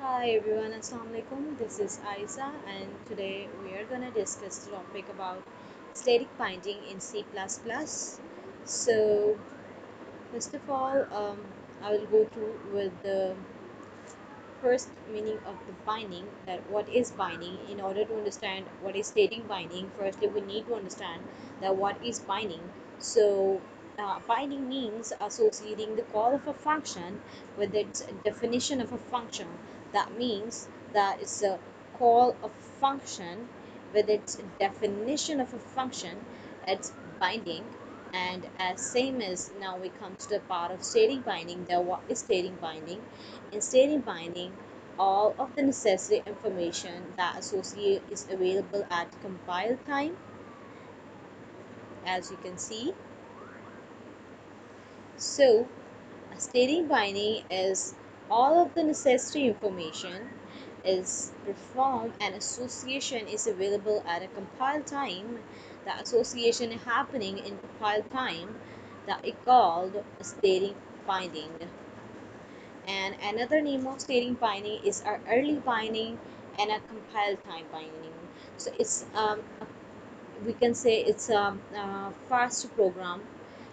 Hi everyone, Assalamu alaikum. This is Aisa, and today we are going to discuss the topic about static binding in C++. So, first of all, I will go through with the first meaning of the binding, that what is binding. In order to understand what is static binding, firstly we need to understand that what is binding. So binding means associating the call of a function with its definition of a function. That means that it's a call of function with its definition of a function. It's binding. And as same as now we come to the part of static binding, that what is static binding. In static binding, all of the necessary information that associate is available at compile time, as you can see. So a static binding is all of the necessary information is performed and association is available at a compile time. The association happening in compile time that is called a static binding. And another name of static binding is our early binding and a compile time binding. So it's we can say it's a fast program.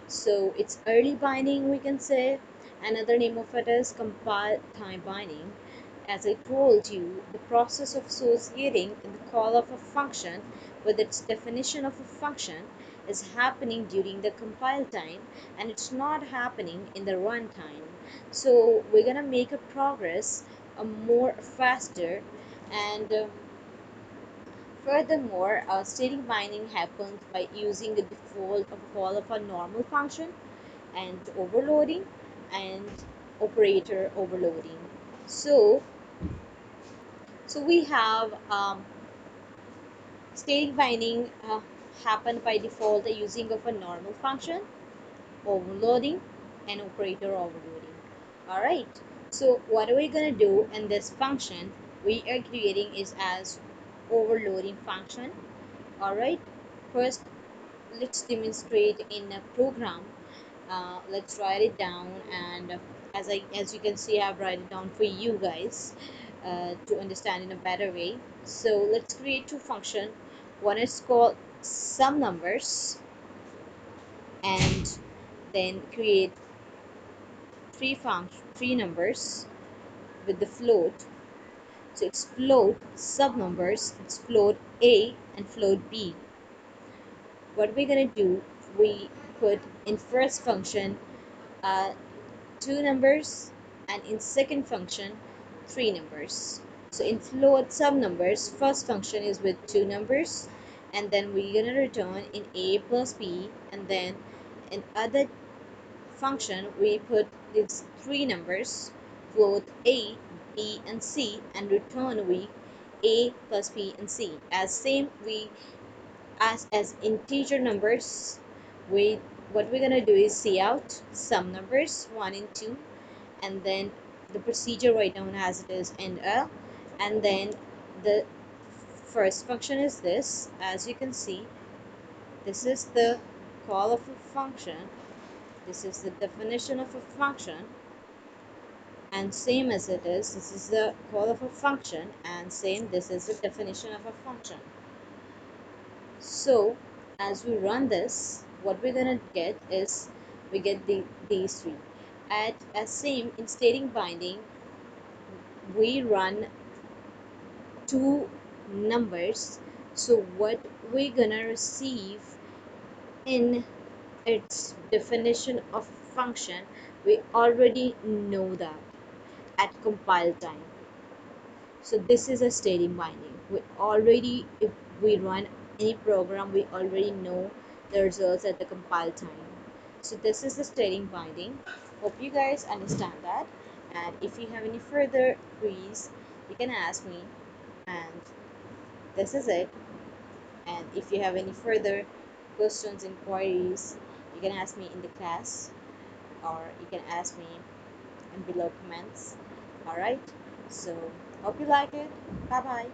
So it's early binding, we can say. Another name of it is compile time binding. As I told you, the process of associating the call of a function with its definition of a function is happening during the compile time, and it's not happening in the runtime. So we're gonna make a progress more faster. And furthermore, static binding happens by using the default of call of a normal function and overloading and operator overloading. So we have static binding happen by default using of a normal function, overloading, and operator overloading. All right. So what are we gonna do in this function? We are creating is as overloading function. All right. First, let's demonstrate in a program. Let's write it down, and as you can see, I've write it down for you guys to understand in a better way. So let's create two functions. One is called sum numbers, and then create three numbers with the float. So it's float sub numbers, it's float a and float b. What we're gonna do, we put in first function uh, two numbers, and in second function three numbers. So in float sum numbers, first function is with two numbers, and then we're gonna return in a plus b, and then in other function we put these three numbers, float a, b, and c, and return we a plus b and c. As same we as integer numbers, we what we're gonna do is see out sum numbers 1 and 2, and then the procedure right down as it is and and then the first function is this. As you can see, this is the call of a function, this is the definition of a function, and same as it is, this is the call of a function, and same, this is the definition of a function. So as we run this, what we're gonna get is we get these three. At as same in static binding, we run two numbers. So what we're gonna receive in its definition of function, we already know that at compile time. So this is a static binding. We already, if we run any program, we already know the results at the compile time. So this is the static binding. Hope you guys understand that. And if you have any further queries, you can ask me. And this is it. And if you have any further questions, inquiries, you can ask me in the class, or you can ask me in below comments. Alright, so hope you like it. Bye bye.